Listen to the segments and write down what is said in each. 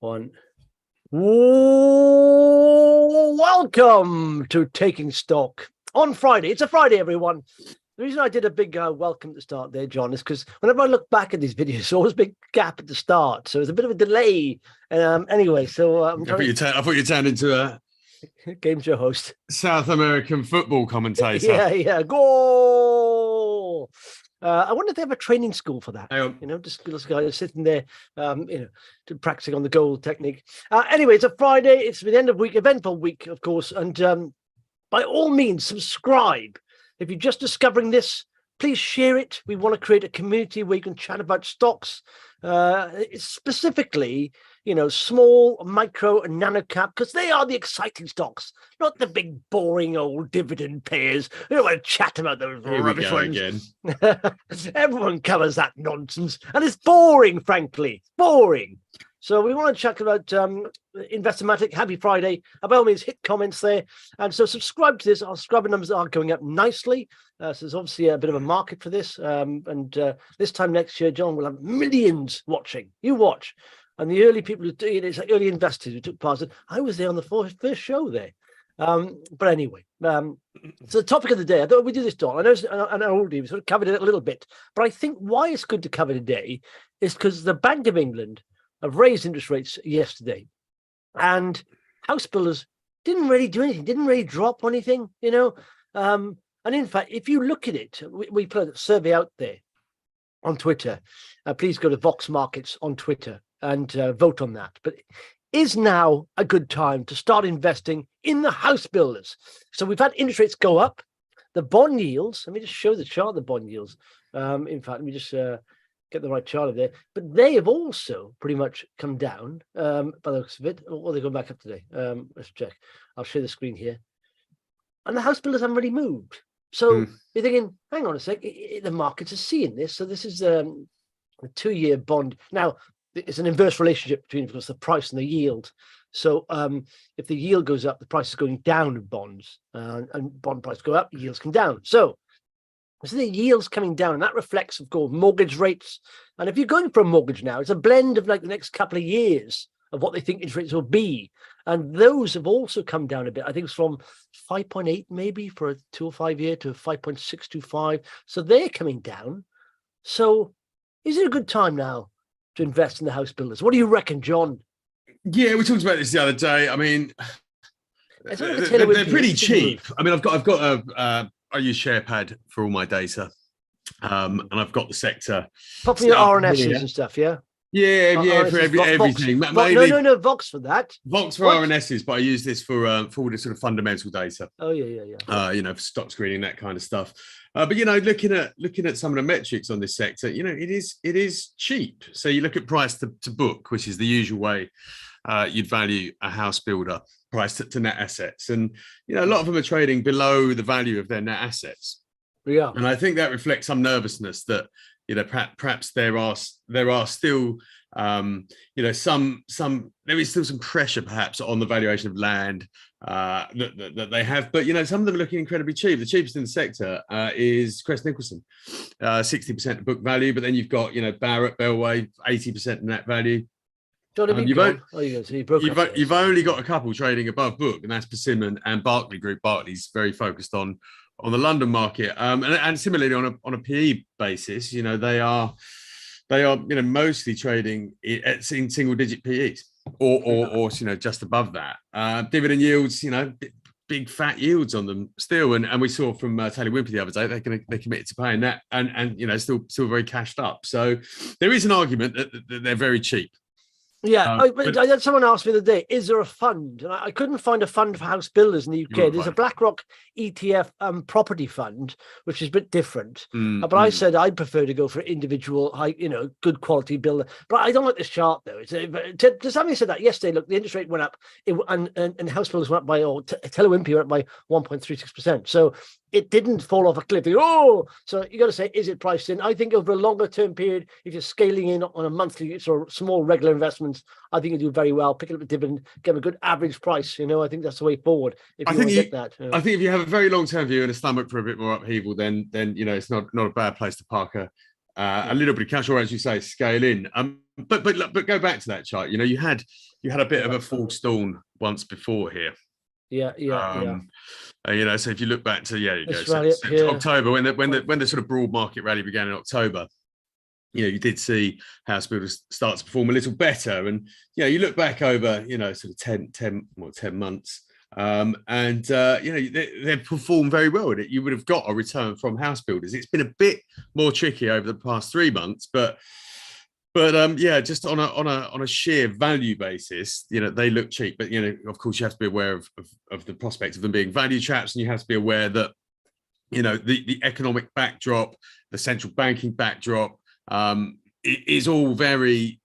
One. Welcome to Taking Stock on Friday. It's a Friday, everyone. The reason I did a big welcome at the start there, John, is because whenever I look back at these videos, there's always a big gap at the start. So there's a bit of a delay. Anyway, so I thought you turned into a game show host. South American football commentator. Yeah. Goal! I wonder if they have a training school for that. Just guys sitting there, practicing on the goal technique. Anyway, it's a Friday. It's the end of week, eventful week, of course. And by all means, subscribe. If you're just discovering this, please share it. We want to create a community where you can chat about stocks, specifically, small, micro, and nano cap, because they are the exciting stocks, not the big, boring old dividend payers. We don't want to chat about those rubbish ones. Again. Everyone covers that nonsense, and it's boring, frankly. Boring. So we want to chat about Investomatic. Happy Friday. By all means, hit comments there. And so subscribe to this. Our subscriber numbers are going up nicely. So there's obviously a bit of a market for this. And this time next year, John, we'll have millions watching. You watch. And the early people who do it, it's like early investors who took part. I was there on the first show there. But anyway, so the topic of the day, I thought we'd do this, Don. I know already we sort of covered it a little bit. But I think why it's good to cover today is because the Bank of England have raised interest rates yesterday, and house builders didn't really do anything, didn't really drop anything, And in fact, if you look at it, we put a survey out there on Twitter. Please go to Vox Markets on Twitter and vote on that. But is now a good time to start investing in the house builders? So we've had interest rates go up. The bond yields, let me just show the chart of the bond yields. In fact, let me just get the right chart of there, but they have also pretty much come down by the looks of it. Or they're going back up today. Let's check. I'll share the screen here. And the house builders haven't really moved. So you're thinking, hang on a sec, the markets are seeing this. So this is a 2-year bond. Now, it's an inverse relationship between, of course, the price and the yield. So if the yield goes up, the price is going down in bonds, and bond price go up, yields come down. So the yields coming down, and that reflects, of course, mortgage rates. And if you're going for a mortgage now, it's a blend of like the next couple of years of what they think interest rates will be. And those have also come down a bit. I think it's from 5.8 maybe for a 2 or 5 year to 5.625. So they're coming down. So is it a good time now to invest in the house builders? What do you reckon, John? Yeah, we talked about this the other day. I mean, they're pretty cheap. I mean, I've got I use SharePad for all my data, and I've got the sector. Apart from your RNSs and stuff, yeah? Yeah, for everything. No, Vox for that. Vox for RNSs, but I use this for all this sort of fundamental data. Oh, yeah. For stock screening, that kind of stuff. But looking at some of the metrics on this sector, it is cheap. So you look at price to book, which is the usual way you'd value a house builder, price to net assets, and a lot of them are trading below the value of their net assets. Yeah, and I think that reflects some nervousness that perhaps there are still there is still some pressure perhaps on the valuation of land that they have, but some of them are looking incredibly cheap. The cheapest in the sector is Crest Nicholson, 60% of book value, but then you've got Barratt, Belvoir, 80% net value. You've only got a couple trading above book, and that's Persimmon and Berkeley Group. Barclays very focused on the London market, and similarly on a PE basis, they are mostly trading in single digit PEs or just above that. Dividend yields, big fat yields on them still, and we saw from Taylor Wimpey the other day they committed to paying that, and still very cashed up. So there is an argument that they're very cheap. Yeah, but I had someone ask me the other day, is there a fund? And I couldn't find a fund for house builders in the UK. There's a BlackRock ETF property fund, which is a bit different. But I said I'd prefer to go for individual, good quality builder. But I don't like this chart, though. Just having said that, yesterday, look, the interest rate went up, and house builders went up by, Taylor Wimpey went up by 1.36%. So it didn't fall off a cliff. So you got to say, is it priced in? I think over a longer term period, if you're scaling in on a monthly sort of small regular investments, I think you do very well. Picking up a dividend, get a good average price. I think that's the way forward. I think if you have a very long term view and a stomach for a bit more upheaval, then it's not a bad place to park a little bit of cash, or as you say, scale in. But go back to that chart. You had a bit of a false dawn once before here. Yeah. So if you look back to October, when the sort of broad market rally began in October, you did see house builders start to perform a little better, and you look back over sort of 10 months, and they performed very well. You would have got a return from house builders. It's been a bit more tricky over the past 3 months, but just on a sheer value basis, they look cheap. But of course, you have to be aware of the prospect of them being value traps, and you have to be aware that the economic backdrop, the central banking backdrop, is all very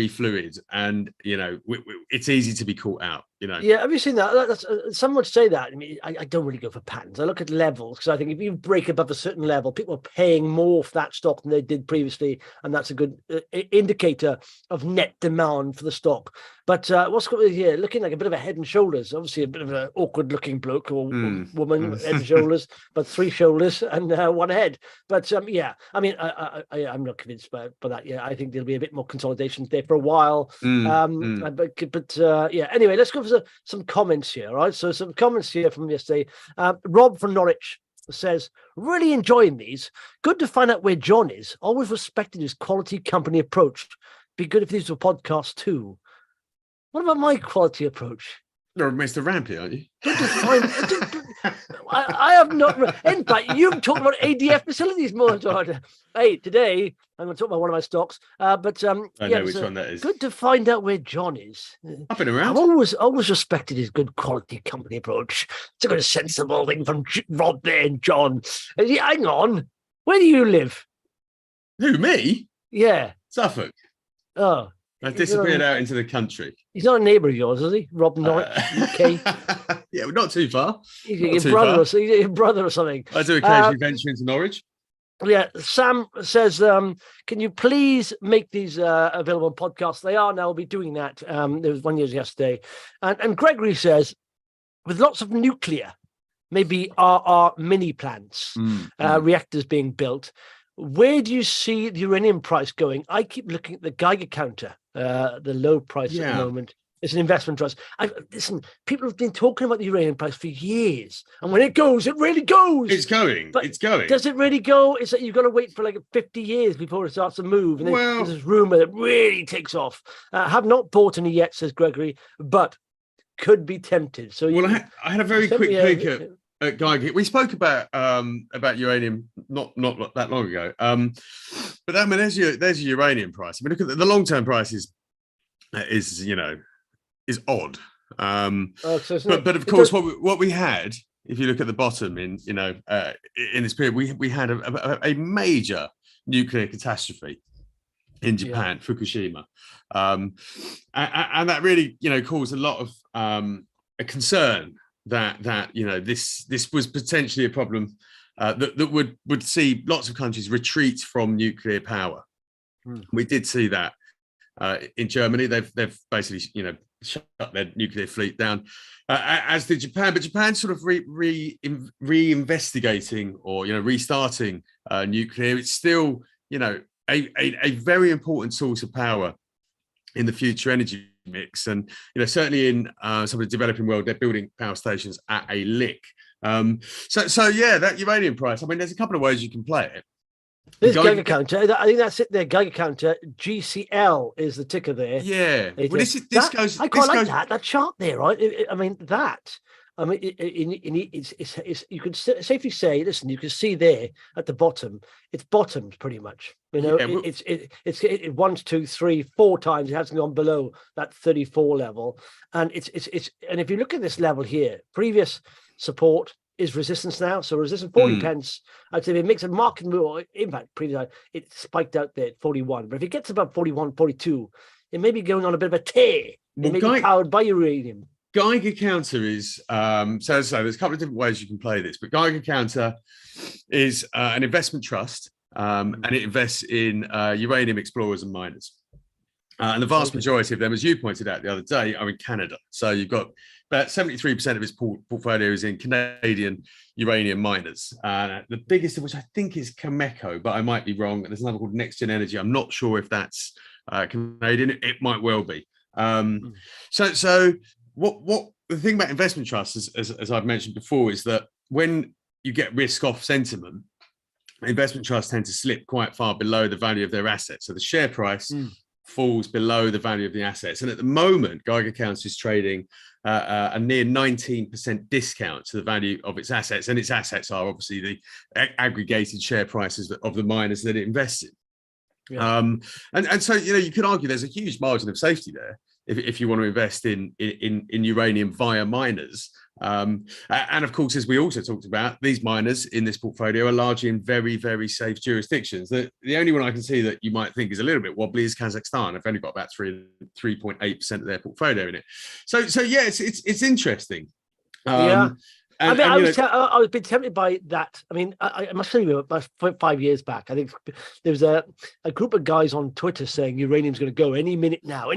fluid, and it's easy to be caught out. Yeah, have you seen that? Some would say that. I mean, I don't really go for patterns. I look at levels, because I think if you break above a certain level, people are paying more for that stock than they did previously, and that's a good indicator of net demand for the stock. But what's going on here? Looking like a bit of a head and shoulders. Obviously, a bit of an awkward-looking bloke or woman, head and shoulders, but 3 shoulders and 1 head. But I mean, I'm not convinced by that. Yeah, I think there'll be a bit more consolidation there for a while. But anyway, let's go for some comments here. All right, so some comments here from yesterday. Rob from Norwich says, really enjoying these. Good to find out where John is. Always respected his quality company approach. Be good if these were podcasts too. What about my quality approach? You're Mr. Rampy, aren't you? I have not. In fact, you've talked about ADF facilities more. Hey, today I'm going to talk about one of my stocks. I know which one that is. Good to find out where John is. I've been around. I've always respected his good quality company approach. It's a good sensible thing from Rob there and John. Hang on, where do you live? Who, me? Yeah, Suffolk. Oh. I disappeared out into the country. He's not a neighbour of yours, is he? Rob Norwich, UK. Yeah, not too far. He's your brother or something. I do occasionally venture into Norwich. Yeah, Sam says, can you please make these available on podcasts? They are now. We'll be doing that. There was one yesterday. And Gregory says, with lots of nuclear, maybe RR mini plants, reactors being built, where do you see the uranium price going? I keep looking at the Geiger Counter, the low price at the moment. It's an investment trust. Listen, people have been talking about the uranium price for years, and when it goes, it really goes. It's going. But it's going. Does it really go? It's that you've got to wait for like 50 years before it starts to move, and then there's this rumor that really takes off. Have not bought any yet, says Gregory, but could be tempted. So I had a very quick peek at Geiger. We spoke about uranium not that long ago. But I mean, there's your uranium price. I mean, look at the long-term price is odd. But of course, what we had, if you look at the bottom in this period, we had a major nuclear catastrophe in Japan, Fukushima, and that really caused a lot of a concern that this was potentially a problem that would see lots of countries retreat from nuclear power. We did see that in Germany. They've basically shut their nuclear fleet down, as did Japan. But Japan's sort of reinvestigating or restarting nuclear. It's still a very important source of power in the future energy mix, and certainly in some of the developing world, they're building power stations at a lick. So that uranium price. I mean, there's a couple of ways you can play it. There's Geiger Counter. I think that's it there. Geiger Counter. GCL is the ticker there. Yeah. Well, this goes. I quite like that chart there, right? I mean, it's you can safely say, listen, you can see there at the bottom, it's bottomed pretty much. It's 1, 2, 3, 4 times. It hasn't gone below that 34 level, and it's and if you look at this level here, previous support is resistance now. So resistance 40 pence. I'd say if it makes a market move impact, previous it spiked out there at 41. But if it gets above 41, 42, it may be going on a bit of a tear. It may be powered by uranium. Geiger Counter is so there's a couple of different ways you can play this, but Geiger Counter is an investment trust, and it invests in uranium explorers and miners. And the vast majority of them, as you pointed out the other day, are in Canada. So you've got about 73% of his portfolio is in Canadian uranium miners. The biggest of which I think is Cameco, but I might be wrong. There's another called Next Gen Energy. I'm not sure if that's Canadian. It might well be. So what the thing about investment trusts, as I've mentioned before, is that when you get risk-off sentiment, investment trusts tend to slip quite far below the value of their assets. So the share price falls below the value of the assets. And at the moment, Geiger Counter is trading a near 19% discount to the value of its assets. And its assets are obviously the aggregated share prices of the miners that it invests in. Yeah. And so, you could argue there's a huge margin of safety there if you want to invest in uranium via miners. And of course, as we also talked about, these miners in this portfolio are largely in very, very safe jurisdictions. The only one I can see that you might think is a little bit wobbly is Kazakhstan. I've only got about 3.8% of their portfolio in it. So yeah, it's interesting. I was been tempted by that. I mean, I must tell you, about 5 years back, I think there was a group of guys on Twitter saying uranium's going to go any minute now.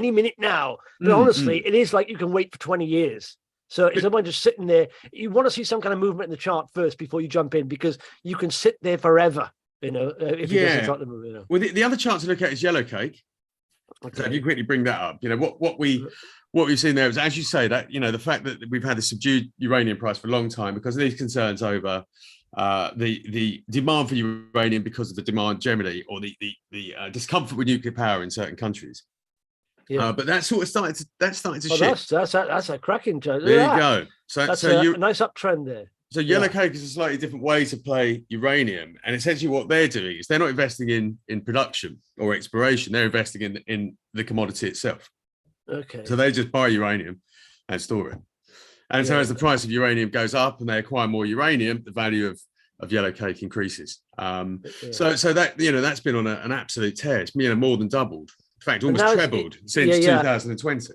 But honestly, it is like you can wait for 20 years. So is someone just sitting there? You want to see some kind of movement in the chart first before you jump in, because you can sit there forever, if it doesn't start to move. Well, the other chart to look at is yellow cake. Okay. So if you quickly bring that up, what we've seen there is, as you say, that the fact that we've had a subdued uranium price for a long time because of these concerns over the demand for uranium because of the demand generally, or the discomfort with nuclear power in certain countries. Yeah. But that's sort of starting to shift. That's a cracking chart. There you go. So a nice uptrend there. So yellow cake is a slightly different way to play uranium, and essentially what they're doing is they're not investing in production or exploration; they're investing in the commodity itself. Okay. So they just buy uranium and store it, and so as the price of uranium goes up and they acquire more uranium, the value of yellow cake increases. So that that's been on an absolute tear. It's more than doubled. In fact, almost trebled since 2020.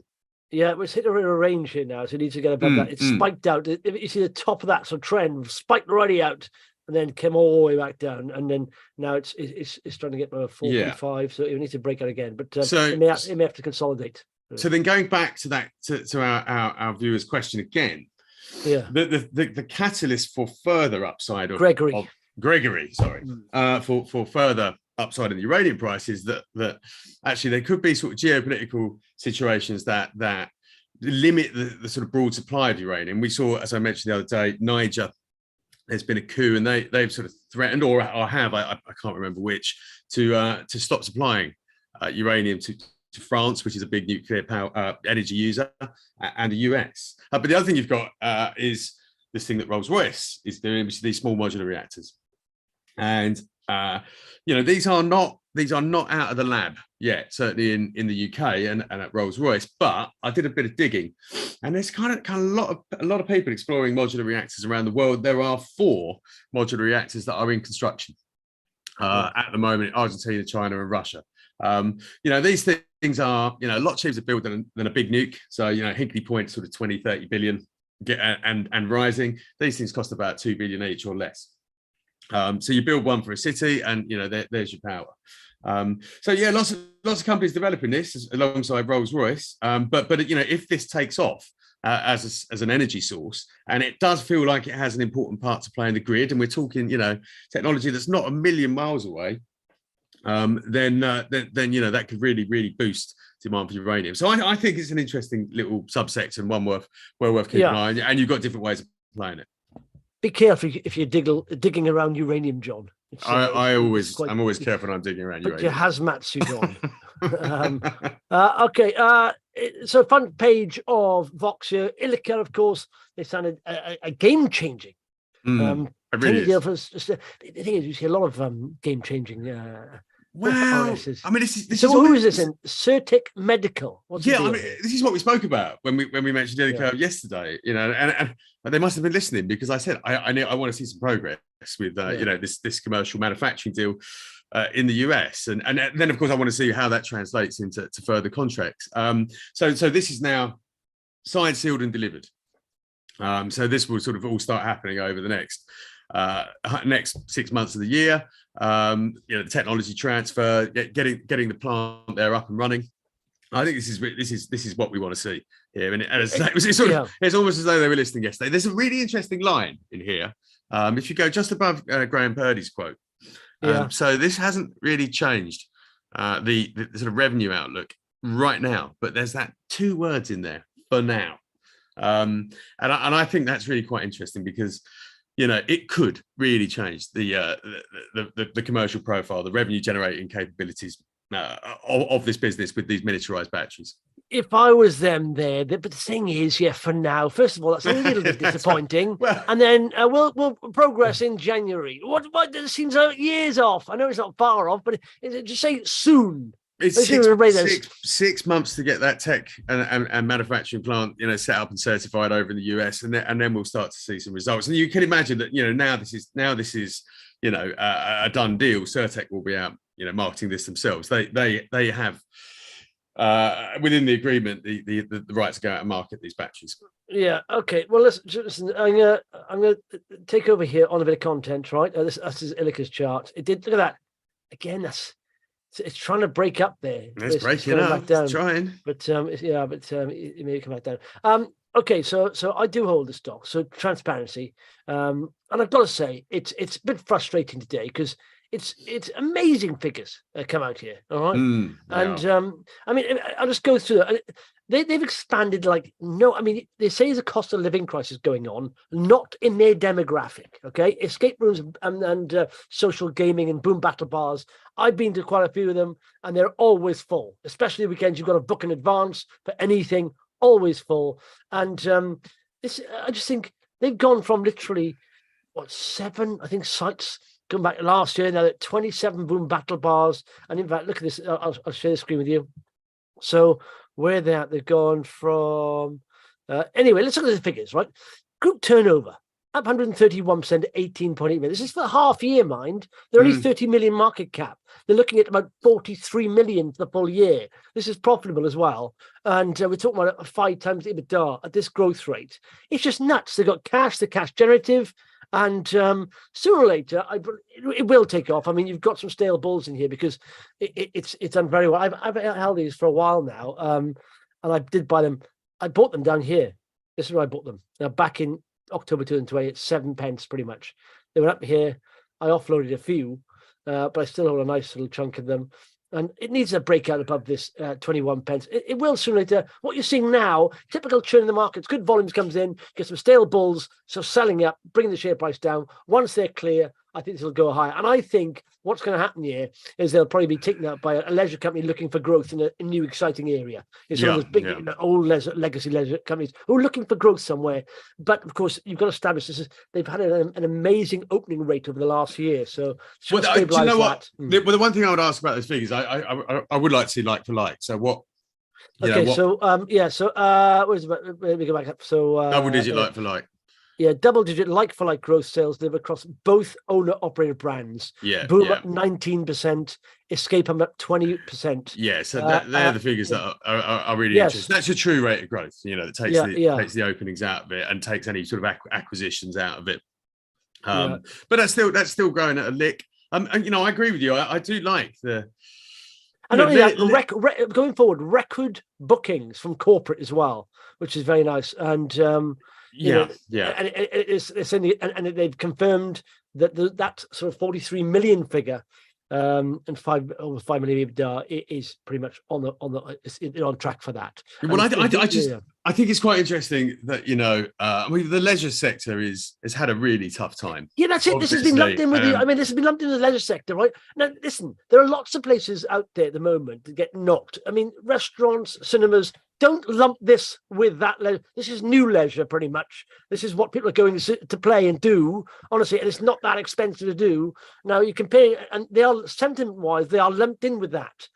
Yeah, it's hit a range here now, so it needs to get above that. It's spiked out. You see the top of that trend spiked already out, and then came all the way back down, and then now it's trying to get to 4.5, so it needs to break out again. But it may have to consolidate. So then, going back to that to our viewers' question again, the catalyst for further upside of Gregory, for further upside in the uranium price is that actually there could be sort of geopolitical situations that limit the sort of broad supply of uranium. We saw, as I mentioned the other day, Niger, there's been a coup, and they've sort of threatened or have, I can't remember which, to stop supplying uranium to France, which is a big nuclear power energy user, and the US. But the other thing you've got is this thing that Rolls-Royce is doing, which is these small modular reactors. And these are not out of the lab yet, certainly in the UK and at Rolls-Royce. But I did a bit of digging, and there's kind of a lot of people exploring modular reactors around the world. There are 4 modular reactors that are in construction at the moment: Argentina, China, and Russia. These things are a lot cheaper to build than a big nuke. So Hinkley Point sort of 20-30 billion and rising. These things cost about 2 billion each or less. So you build one for a city, and there's your power. Lots of companies developing this alongside Rolls-Royce. But if this takes off as an energy source, and it does feel like it has an important part to play in the grid, and we're talking technology that's not a million miles away, then that could really boost demand for uranium. So I think it's an interesting little subsector, and one worth keeping an eye on. And you've got different ways of playing it. Be careful if you're digging around uranium, John. I'm always careful when I'm digging around uranium. Put your hazmat suit on. Okay. So front page of Vox here. Ilika, of course, they sounded a game-changing. It really is. The thing is, you see a lot of game-changing. Well, I mean, this is who is this in? Ceritek Medical. This is what we spoke about when we mentioned Ilika yesterday. And they must have been listening, because I said I want to see some progress with this commercial manufacturing deal in the US, and then of course I want to see how that translates into further contracts. So this is now signed, sealed, and delivered. So this will sort of all start happening over the next 6 months of the year. The technology transfer, getting the plant there up and running. I think this is what we want to see here, and it's almost as though they were listening yesterday. There's a really interesting line in here. If you go just above Graham Purdy's quote, so this hasn't really changed the sort of revenue outlook right now, but there's that 2 words in there, for now, and I think that's really quite interesting because it could really change the commercial profile, the revenue generating capabilities of this business with these miniaturized batteries. If I was them there, but the thing is, for now, first of all, that's a little bit disappointing. Well, and then we'll progress in January. What it seems years off. I know it's not far off, but just say soon. It's 6 months to get that tech and manufacturing plant, set up and certified over in the US, and then we'll start to see some results. And you can imagine that, now this is a done deal. Ceritek will be out, marketing this themselves. They have within the agreement the right to go out and market these batteries. Yeah. Okay. Well, listen. I'm gonna take over here on a bit of content. Right. This is Ilika's chart. It did. Look at that. Again, it's trying to break up there. It's breaking up. Back down. It's trying. But it may come back down. Okay, so I do hold the stock. So transparency, and I've got to say it's a bit frustrating today because it's amazing figures that come out here. All right, and I mean, I'll just go through it. They've expanded they say the cost of living crisis going on, not in their demographic. Okay, escape rooms and social gaming and boom battle bars. I've been to quite a few of them, and they're always full. Especially weekends, you've got to book in advance for anything. Always full. And I just think they've gone from literally 7 sites going back last year. Now they're 27 boom battle bars. And in fact, look at this. I'll share the screen with you. So where they're at, they've gone from anyway, let's look at the figures, right? Group turnover up 131% to 18.8 million. This is for half year, mind. They're only 30 million market cap. They're looking at about 43 million for the full year. This is profitable as well. And we're talking about 5 times EBITDA at this growth rate. It's just nuts. They've got cash, they're cash generative. And sooner or later, it will take off. I mean, you've got some stale bulls in here because it's done very well. I've held these for a while now. And I did buy them. I bought them down here. This is where I bought them. Now, back in October 2020 at 7 pence pretty much. They were up here. I offloaded a few, but I still hold a nice little chunk of them. And it needs a breakout above this 21 pence. It will sooner or later. What you're seeing now, typical churn in the markets, good volumes comes in, get some stale bulls, so selling up, bringing the share price down. Once they're clear, I think this will go higher. And I think what's going to happen here is they'll probably be taken up by a leisure company looking for growth in a new exciting area. It's one of those big old legacy leisure companies who are looking for growth somewhere. But of course, you've got to establish this. They've had an amazing opening rate over the last year. So do you know what? The one thing I would ask about those figures, I would like to see like for like. So what? Okay, where's let me go back up. So double digit like for like. Yeah, double-digit like-for-like growth sales live across both owner-operated brands. Yeah, Boom up 19%, Escape up 20%. Yeah, so they're the figures that are really interesting. That's a true rate of growth, that takes the openings out of it and takes any sort of acquisitions out of it. But that's still growing at a lick. And I agree with you. I do like the. And not only that, going forward, record bookings from corporate as well, which is very nice. And and it's in and they've confirmed that that sort of 43 million figure and over 5 million EBITDA is pretty much on track for that. Well, I think it's quite interesting that the leisure sector has had a really tough time. Yeah, that's it. This has been lumped in with this has been lumped in the leisure sector, right? Now, listen, there are lots of places out there at the moment that get knocked. I mean, restaurants, cinemas. Don't lump this with that. This is new leisure, pretty much. This is what people are going to play and do, honestly, and it's not that expensive to do. Now, you compare, and they are, sentiment-wise, they are lumped in with that.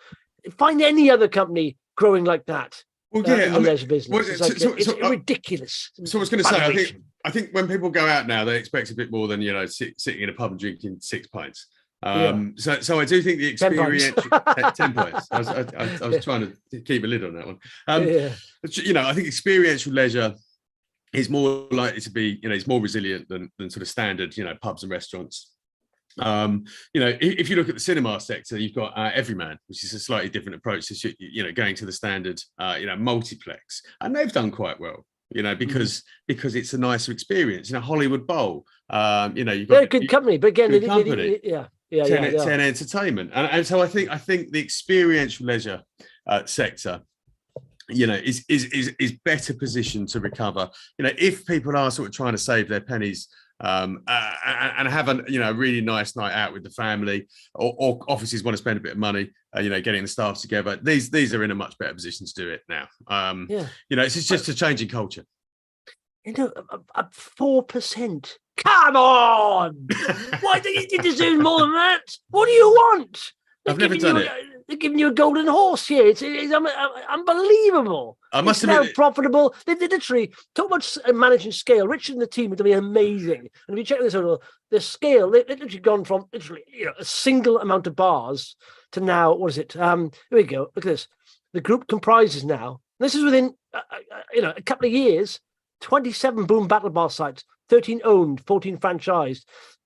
Find any other company growing like that in the leisure business. It's ridiculous. So I was going to say, I think when people go out now, they expect a bit more than, sitting in a pub and drinking 6 pints. So I do think the experiential 10 points. I was trying to keep a lid on that one. I think experiential leisure is more likely to be, it's more resilient than sort of standard, pubs and restaurants. If you look at the cinema sector, you've got Everyman, which is a slightly different approach to going to the standard multiplex, and they've done quite well. Because it's a nicer experience. Hollywood Bowl. You've got they're a good company, but again, good company. Ten Entertainment, and so I think the experiential leisure sector, is better positioned to recover. If people are sort of trying to save their pennies and have a really nice night out with the family, or offices want to spend a bit of money, getting the staff together. These are in a much better position to do it now. It's just a change in culture. 4%. Come on! Why do you deserve more than that? What do you want? I've never done it. They're giving you a golden horse here. It's unbelievable. I must admit, now profitable. They literally talk about managing scale. Richard and the team are doing amazing. And if you check this out, the scale, they've literally gone from a single amount of bars to now, what is it? Here we go. Look at this. The group comprises now. This is within a couple of years. 27 boom battle bar sites, 13 owned, 14 franchised,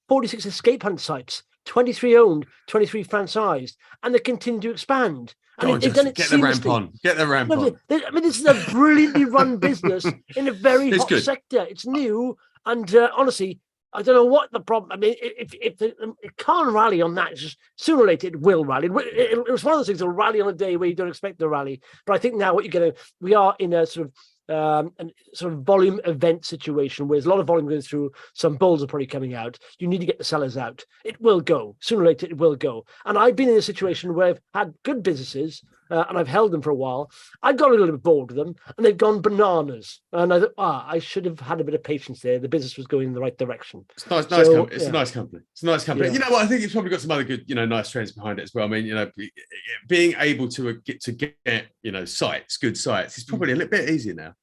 46 escape hunt sites, 23 owned, 23 franchised, and they continue to expand. And they've done it seamlessly. Get the ramp on. This is a brilliantly run business in a very hot sector. It's new, and honestly, I don't know what the problem. I mean, if it can't rally on that, it's just sooner or later it will rally. It was one of those things that'll rally on a day where you don't expect the rally. But I think now we are in a sort of volume event situation where there's a lot of volume going through. Some bulls are probably coming out. You need to get the sellers out. It will go sooner or later. It will go. And I've been in a situation where I've had good businesses and I've held them for a while. I got a little bit bored with them, and they've gone bananas. And I thought, I should have had a bit of patience there. The business was going in the right direction. It's a nice company. It's a nice company. Yeah. You know what? I think it's probably got some other good, nice trends behind it as well. I mean, being able to get sites, good sites, is probably a little bit easier now.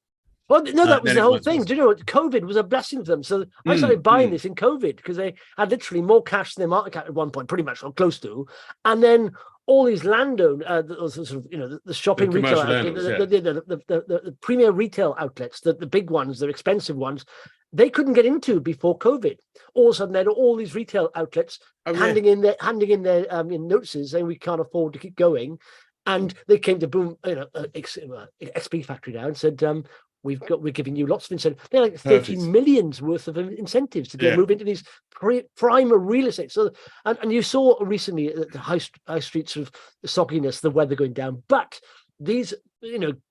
Well, no, that was the whole thing. Do you know what? COVID was a blessing for them. So I started buying this in COVID because they had literally more cash than their market cap at one point, pretty much, or close to. And then all these landowner, the shopping retail, the premier retail outlets, the big ones, the expensive ones, they couldn't get into before COVID. All of a sudden, they had all these retail outlets handing in their notices saying we can't afford to keep going. And they came to XP factory now and said, we're giving you lots of incentives. They're like 13 million's worth of incentives to move into these prime real estate. So, and you saw recently at the high streets of the sogginess, the weather going down. But these,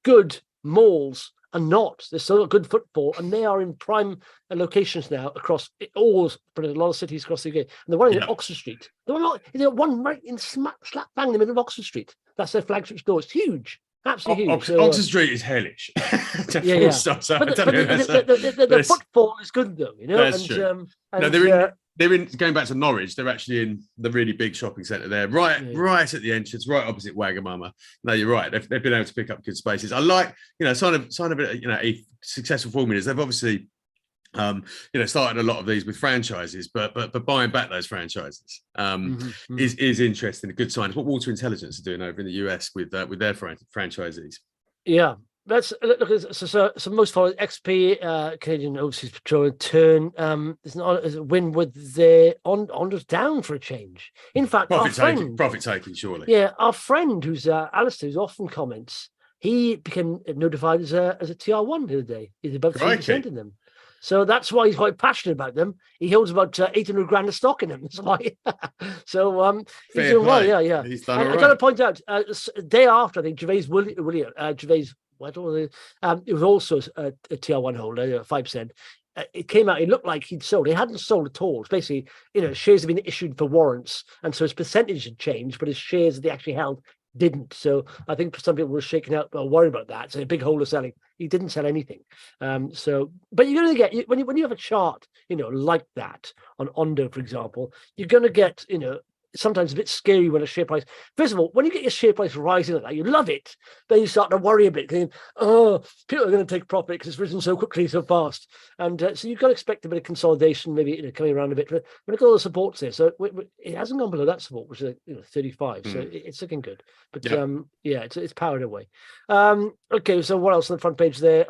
good malls are not. There's still a good footfall, and they are in prime locations now across a lot of cities across the UK. And the one in Oxford Street, the one right in slap bang in the middle of Oxford Street. That's their flagship store. It's huge. Absolutely huge. Oxford Street is hellish. But the footfall is good, though. That's true. They're in going back to Norwich. They're actually in the really big shopping centre there, right at the entrance, right opposite Wagamama. No, you're right. They've been able to pick up good spaces. I like, sign of a successful formula is they've obviously started a lot of these with franchises, but buying back those franchises is interesting. A good sign. It's what Water Intelligence are doing over in the US with their franchisees. Yeah. Let's look at so most followers XP, Canadian Overseas Patrol, Turn. There's not a win with their Ondo's down for a change. In fact, profit taking, surely. Yeah, our friend who's Alistair, who often comments, he became notified as a TR1 the other day. He's about 3% in them. So that's why he's quite passionate about them. He holds about 800 grand of stock in them. That's why. So he's doing well. Yeah. He's done all right. I got to point out, day after, I think Gervais it was also a TR1 holder, 5%. It came out, it looked like he'd sold. He hadn't sold at all. It's basically, shares have been issued for warrants. And so his percentage had changed, but his shares that he actually held didn't. So I think some people were shaken out or worried about that. So a big holder selling. He didn't sell anything. But you're going to get, when you have a chart, like that on Ondo, for example, you're going to get, sometimes a bit scary when a share price. First of all, when you get your share price rising like that, you love it. Then you start to worry a bit, thinking, people are going to take profit because it's risen so quickly, so fast. And so you've got to expect a bit of consolidation, maybe coming around a bit. But look at all the supports there. So it hasn't gone below that support, which is 35. So it's looking good. But it's powered away. Okay, so what else on the front page there?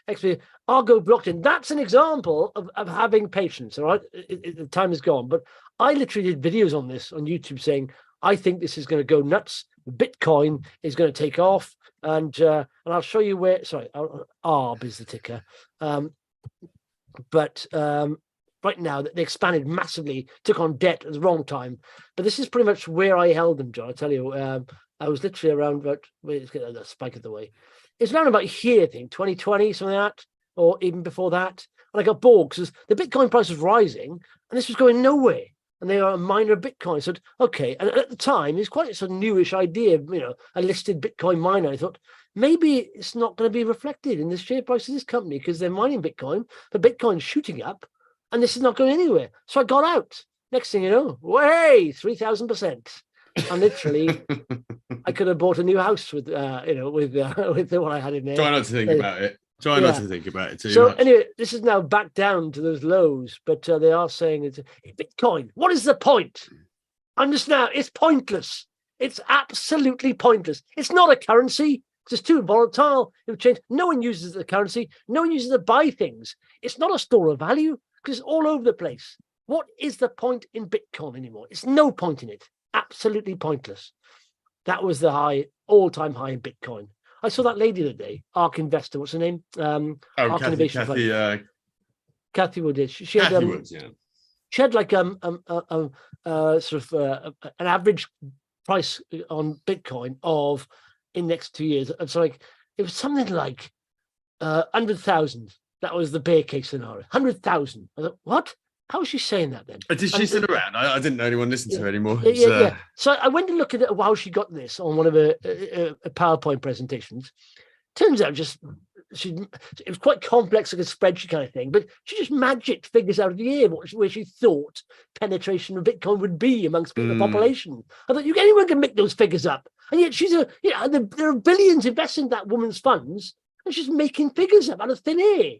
XP, Argo Blockchain. That's an example of having patience. All right, the time is gone, but I literally did videos on this on YouTube saying I think this is going to go nuts. Bitcoin is going to take off, and I'll show you where. Sorry, ARB is the ticker, but right now they expanded massively, took on debt at the wrong time. But this is pretty much where I held them, John. I tell you, I was literally around about. Wait, let's get that spike of the way. It's around about here, I think, 2020, something like that, or even before that. And I got bored because the Bitcoin price was rising, and this was going nowhere. And they are a miner of Bitcoin. So, okay. And at the time, it's quite a sort of newish idea, a listed Bitcoin miner. I thought maybe it's not going to be reflected in the share price of this company because they're mining Bitcoin, but Bitcoin's shooting up and this is not going anywhere. So I got out. Next thing you know, way 3,000%. And literally, I could have bought a new house with what I had in there. Try not to think about it. Try not to think about it too much. Anyway, this is now back down to those lows, but they are saying it's Bitcoin. What is the point? Understand? It's pointless. It's absolutely pointless. It's not a currency. It's too volatile. It would change. No one uses the currency. No one uses it to buy things. It's not a store of value because it's all over the place. What is the point in Bitcoin anymore? It's no point in it. Absolutely pointless. That was the all-time high in Bitcoin. I saw that lady the other day, ARK Investor. What's her name? ARK Innovation Fund. Kathy Wood. She had Woods, yeah. She had like sort of an average price on Bitcoin of in the next 2 years. It's like it was something like 100,000. That was the bear case scenario. 100,000. I thought, what? How is she saying that then? Did she sit around? I didn't know anyone listened to her anymore. Yeah. So I went to look at how she got this on one of her PowerPoint presentations. Turns out it was quite complex, like a spreadsheet kind of thing, but she just magicked figures out of the air where she thought penetration of Bitcoin would be amongst the population. I thought anyone can make those figures up. And yet there are billions invested in that woman's funds, and she's making figures up out of thin air.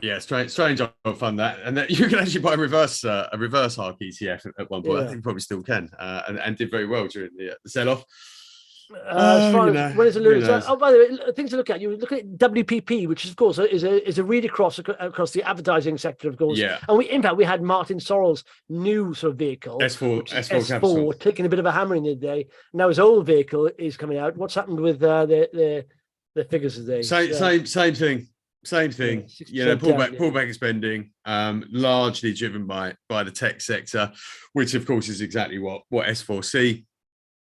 Yeah, strange on fun that, and that you can actually buy a reverse ARK ETF at one point. I think you probably still can, and did very well during the sell-off. As far as when it's a lose. By the way, things to look at. You look at WPP, which of course is a read across the advertising sector, of course. Yeah. And we had Martin Sorrell's new sort of vehicle, S4 taking a bit of a hammering the day. Now his old vehicle is coming out. What's happened with the figures today? Same thing. Pullback in spending, largely driven by the tech sector, which of course is exactly what S4C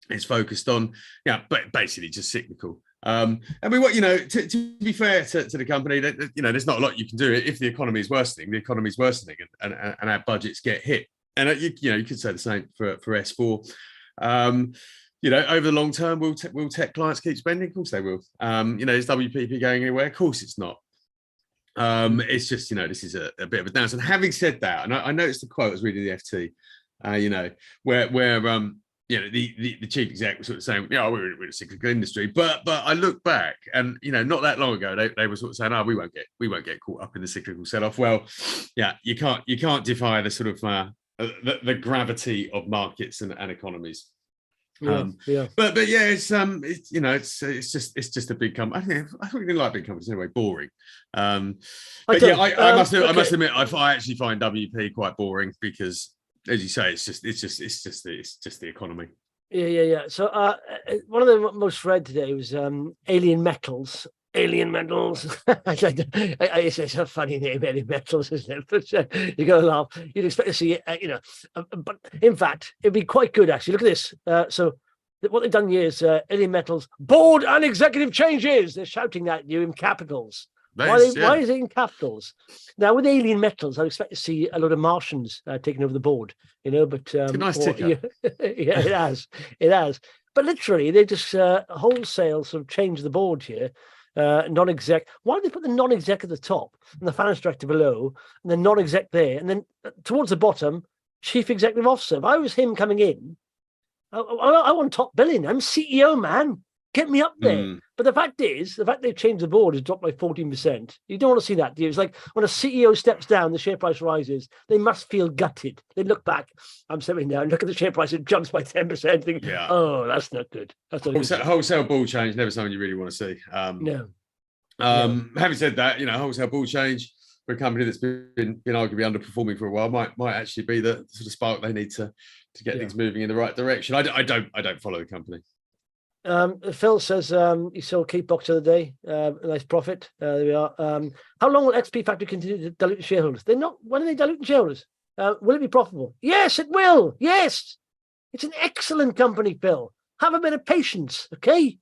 is focused on. Yeah, but basically just cyclical. I mean, to be fair to the company, there's not a lot you can do if the economy is worsening. The economy is worsening, and our budgets get hit. And you could say the same for S4. Over the long term, will tech clients keep spending? Of course they will. Is WPP going anywhere? Of course it's not. It's just this is a bit of a downside. Having said that, and I noticed the quote I was reading the FT, where the chief exec was sort of saying, we're a cyclical industry, but I look back and not that long ago they were sort of saying, we won't get caught up in the cyclical sell-off. Well, yeah, you can't defy the sort of the gravity of markets and economies. But yeah, it's just a big company. I don't really like big companies anyway. Boring. I must admit, I actually find WP quite boring because, as you say, it's just the economy. Yeah. So one of the most read today was Alien Metals. It's a funny name, Alien Metals, isn't it? But you got to laugh. You'd expect to see, but in fact, it'd be quite good actually. Look at this. So what they've done here is Alien Metals board and executive changes. They're shouting that you in capitals. Nice, why is it in capitals? Now with Alien Metals, I expect to see a lot of Martians taking over the board. But it's a nice ticker. Yeah, it has. But literally, they just wholesale sort of changed the board here. Non-exec. Why did they put the non-exec at the top and the finance director below, and the non-exec there, and then towards the bottom, chief executive officer? If I was him coming in, I want top billing. I'm CEO, man. Get me up there. But the fact they've changed the board has dropped by 14%. You don't want to see that, do you? It's like when a CEO steps down, the share price rises. They must feel gutted. They look back. I'm stepping down. Look at the share price. It jumps by 10%. Think, oh, that's not good. That's not wholesale board change. Never something you really want to see. No. Having said that, wholesale ball change for a company that's been arguably underperforming for a while might actually be the sort of spark they need to get things moving in the right direction. I don't follow the company. Phil says he sold Keybox the other day, a nice profit. There we are. How long will XP Factory continue to dilute shareholders? They're not. When are they diluting shareholders? Will it be profitable? Yes, it will. Yes, it's an excellent company, Phil. Have a bit of patience, okay?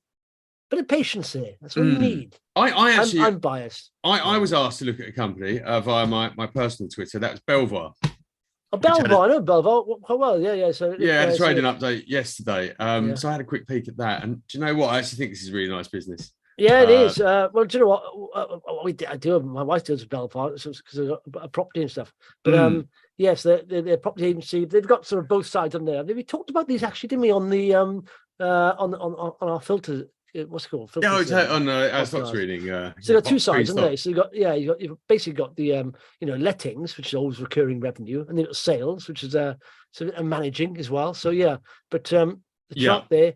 Bit of patience there. That's what you need. I'm biased. I was asked to look at a company via my personal Twitter. That was Belvoir. Oh, Belvoir, I know Belvoir. Oh, well, yeah. So I had a trading update yesterday. So I had a quick peek at that, and do you know what? I actually think this is a really nice business. Yeah, it is. Well, do you know what? I do. My wife deals with Belvoir because I've got a property and stuff. But yes, the property agency. They've got sort of both sides on there. We talked about these actually, didn't we? On the on our filter. What's it called? Yeah, it's on our stocks reading. So you got two sides, haven't they? So you've basically got the lettings, which is always recurring revenue, and then you've got sales, which is managing as well. So but the chart there,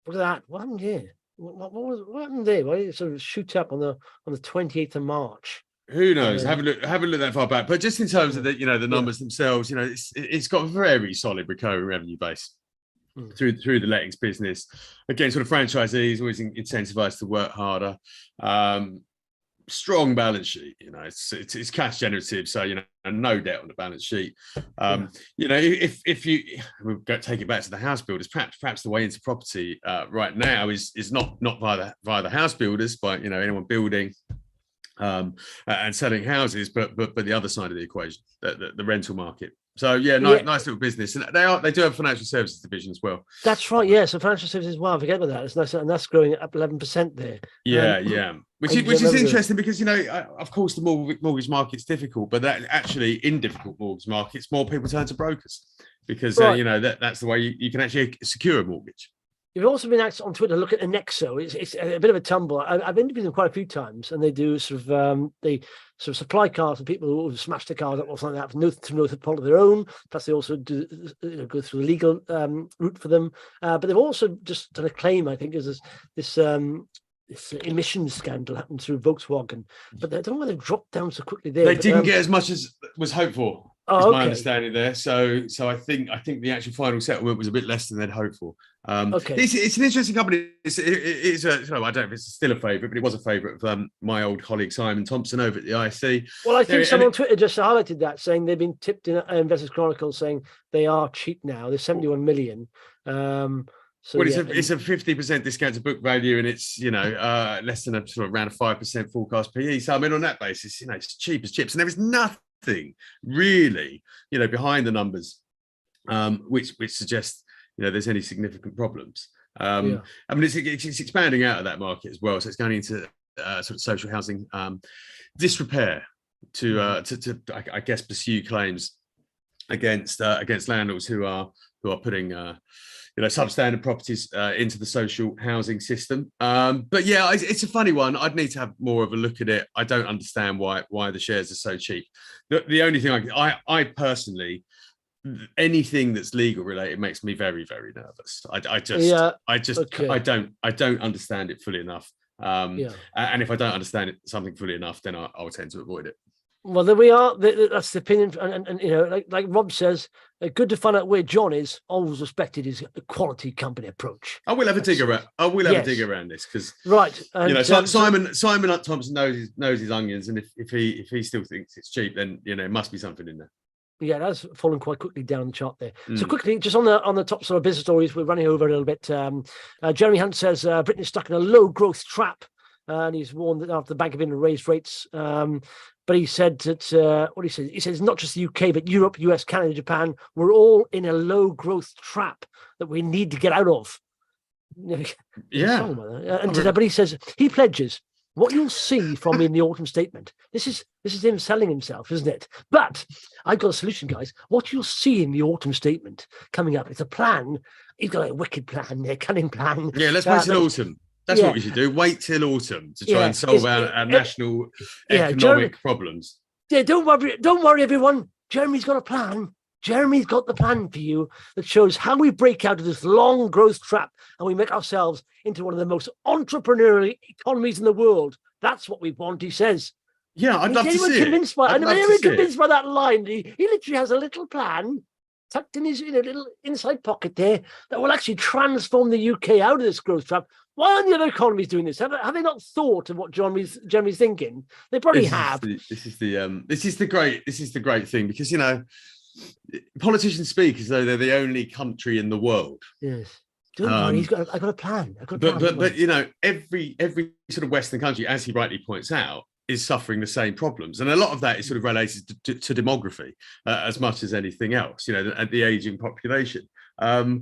look at that. What happened here? What happened there? Why did it sort of shoot up on the 28th of March? Who knows? Haven't looked that far back. But just in terms of the the numbers themselves, it's got a very solid recurring revenue base. Through the lettings business, again, sort of franchisees always incentivized to work harder. Strong balance sheet, it's cash generative, so no debt on the balance sheet. If you we'll take it back to the house builders, perhaps the way into property right now is not via the house builders, by anyone building and selling houses, but the other side of the equation, the rental market. So nice little business, and they do have a financial services division as well. That's right. Yeah, so financial services as well. I forget about that. It's nice, and that's growing up 11% there. Which is interesting because of course the mortgage market's difficult, but that actually in difficult mortgage markets, more people turn to brokers because that's the way you can actually secure a mortgage. You've also been asked on Twitter, look at Anexo. It's a bit of a tumble. I've interviewed them quite a few times, and they do sort of supply cars for people who smash their cars up or something like that to no fault of their own. Plus, they also do go through the legal route for them. But they've also just done a claim, I think, is this emissions scandal happened through Volkswagen. But I don't know why they've dropped down so quickly there. They didn't get as much as was hoped for. Is my understanding there. So I think the actual final settlement was a bit less than they'd hoped for. It's an interesting company. It's I don't know if it's still a favourite, but it was a favourite of my old colleague Simon Thompson over at the IC. Well, I think someone on Twitter just highlighted that, saying they've been tipped in Investors Chronicle, saying they are cheap now. They're 71 million. It's a 50% discount to book value, and it's less than a sort of around a 5% forecast PE. So I mean, on that basis, it's cheap as chips, and there is nothing really behind the numbers which suggests there's any significant problems. I mean, it's expanding out of that market as well, so it's going into sort of social housing disrepair to I guess pursue claims against landlords who are putting substandard properties into the social housing system. But yeah, it's a funny one. I'd need to have more of a look at it. I don't understand why the shares are so cheap. The only thing I personally, anything that's legal related makes me very, very nervous. I don't understand it fully enough. And if I don't understand something fully enough, then I'll tend to avoid it. Well, there we are. That's the opinion, and like Rob says, good to find out where John is. Always respected his quality company approach. I will have a dig around. A dig around this because Simon Thompson knows his onions, and if he still thinks it's cheap, then it must be something in there. Yeah, that's fallen quite quickly down the chart there. So quickly, just on the top sort of business stories, we're running over a little bit. Jeremy Hunt says Britain is stuck in a low growth trap, and he's warned that after the Bank of England raised rates. But he said that what he said. He says not just the UK, but Europe, US, Canada, Japan. We're all in a low growth trap that we need to get out of. Yeah. But he says he pledges what you'll see from me in the autumn statement. This is him selling himself, isn't it? But I've got a solution, guys. What you'll see in the autumn statement coming up, it's a plan. He's got a wicked plan, a cunning plan. Yeah, let's wait till autumn. That's what we should do. Wait till autumn to try and solve our national economic problems. Yeah, don't worry, everyone. Jeremy's got a plan. Jeremy's got the plan for you that shows how we break out of this long growth trap and we make ourselves into one of the most entrepreneurial economies in the world. That's what we want, he says. Yeah, I'd love to see convinced it. I'm very convinced by that line. He literally has a little plan tucked in his little inside pocket there that will actually transform the UK out of this growth trap. Why aren't the other economies doing this? Have they not thought of what Jeremy's thinking? They probably have. This is the great thing, because politicians speak as though they're the only country in the world. Yes. Don't worry, I've got a plan. But every sort of Western country, as he rightly points out, is suffering the same problems, and a lot of that is sort of related to demography as much as anything else. The aging population. So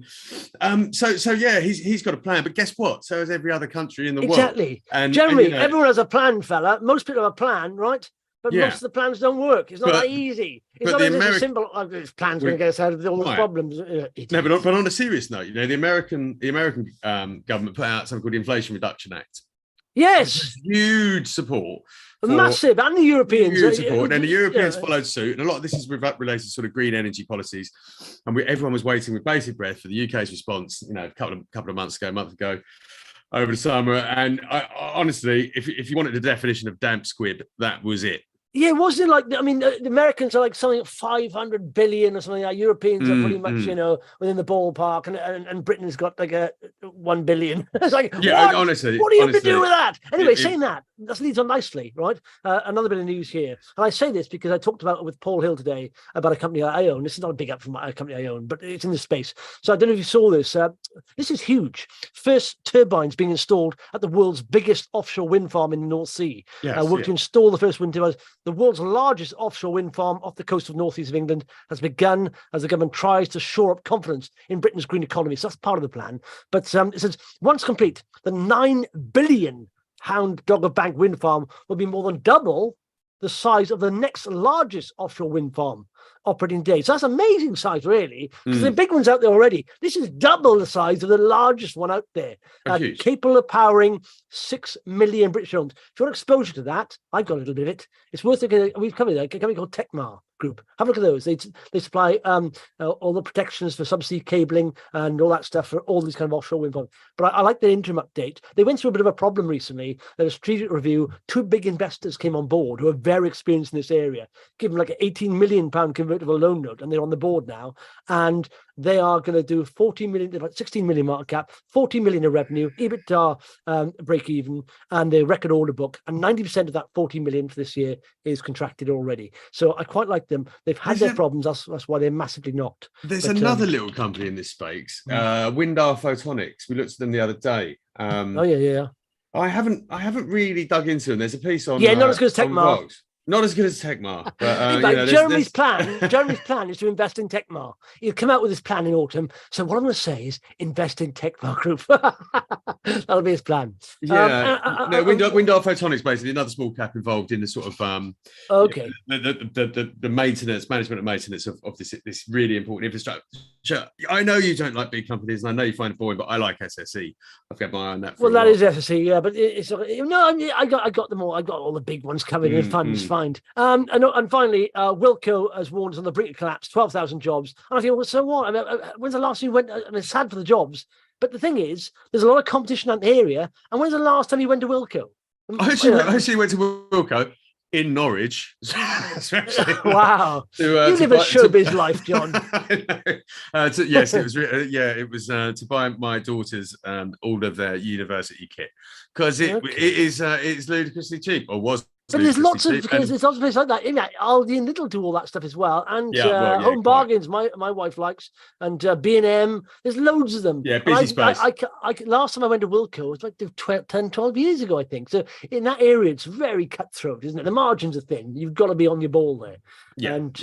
yeah, he's got a plan, but guess what? So has every other country in the world. Exactly. And Jeremy, everyone has a plan, fella. Most people have a plan, right? But most of the plans don't work. It's not that easy. It's not as simple. This plan's going to get us out of all the problems. No, but on a serious note, the American government put out something called the Inflation Reduction Act. Yes, huge support. Massive, and the Europeans. Huge support, and the Europeans followed suit. And a lot of this is related to sort of green energy policies. And everyone was waiting with bated breath for the UK's response. A couple of months ago, a month ago, over the summer. And honestly, if you wanted the definition of damp squib, that was it. Yeah, wasn't it like, the Americans are like something like 500 billion or something like that. Europeans are pretty much, within the ballpark, and Britain's got like a 1 billion. It's like, honestly, what do you have to do with that? Anyway, saying that leads on nicely, right? Another bit of news here. And I say this because I talked about it with Paul Hill today about a company I own. This is not a big up from a company I own, but it's in the space. So I don't know if you saw this. This is huge. First turbines being installed at the world's biggest offshore wind farm in the North Sea. To install the first wind turbines. The world's largest offshore wind farm off the coast of northeast of England has begun as the government tries to shore up confidence in Britain's green economy. So that's part of the plan. But it says, once complete, the £9 billion Dogger Bank wind farm will be more than double the size of the next largest offshore wind farm operating today. So that's amazing size, really, because the big one's out there already. This is double the size of the largest one out there, capable of powering 6 million British homes. If you want exposure to that, I've got a little bit of it. It's worth it. We've covered that. A company called Tekmar Group. Have a look at those. They supply all the protections for subsea cabling and all that stuff for all these kind of offshore wind farms. But I like the interim update. They went through a bit of a problem recently. There was a strategic review. 2 big investors came on board who are very experienced in this area, given like an £18 million convertible loan note, and they're on the board now. And they are going to do 40 million, about 16 million market cap, 40 million of revenue, EBITDA break even, and a record order book. And 90% of that 40 million for this year is contracted already. So I quite like them. They've had their problems. That's why they're massively knocked. There's another little company in this space, Windar Photonics. We looked at them the other day. I haven't really dug into them. There's a piece on not as good as Tekmar. Not as good as Tekmar, but Jeremy's plan is to invest in Tekmar. He'll come out with his plan in autumn. So what I'm going to say is invest in Tekmar Group. That'll be his plan. Windar Photonics, basically another small cap involved in the sort of the management and maintenance of this really important infrastructure. I know you don't like big companies, and I know you find it boring, but I like SSE. I've got my eye on that. That is SSE, yeah, but it's I got them all. I got all the big ones coming in. It's fine. And finally, Wilko has warned us on the brink of collapse. 12,000 jobs, and I think, well, so what? I mean, when's the last time you went? I mean, it's sad for the jobs, but the thing is, there's a lot of competition in that area. And when's the last time you went to Wilko? I actually went to Wilko in Norwich. Wow. You live a showbiz life, John. Yes, it was. It was to buy my daughters all of their university kit, because it's ludicrously cheap, or was. But there's lots of places like that. Aldi and Lidl do all that stuff as well, and Home Bargains. My wife likes, and B&M. There's loads of them. Yeah, busy space. Last time I went to Wilko, it was like 10, 12 years ago, I think. So in that area, it's very cutthroat, isn't it? The margins are thin. You've got to be on your ball there. Yeah. And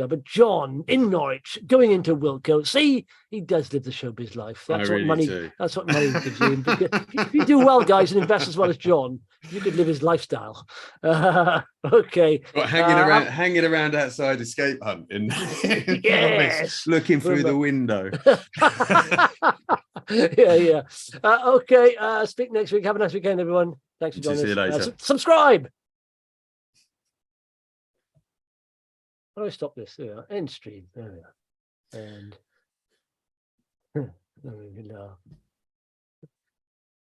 but John in Norwich going into Wilko, see, he does live the showbiz life. That's what money gives you. If you do well, guys, and invest as well as John, you could live his lifestyle. Okay. What, hanging around outside Escape Hunt in yes, looking through the window. Yeah. Okay. Speak next week. Have a nice weekend, everyone. Thanks for joining us. See you later. Subscribe. How do I stop this? There we are. End stream. There we are. And there we go.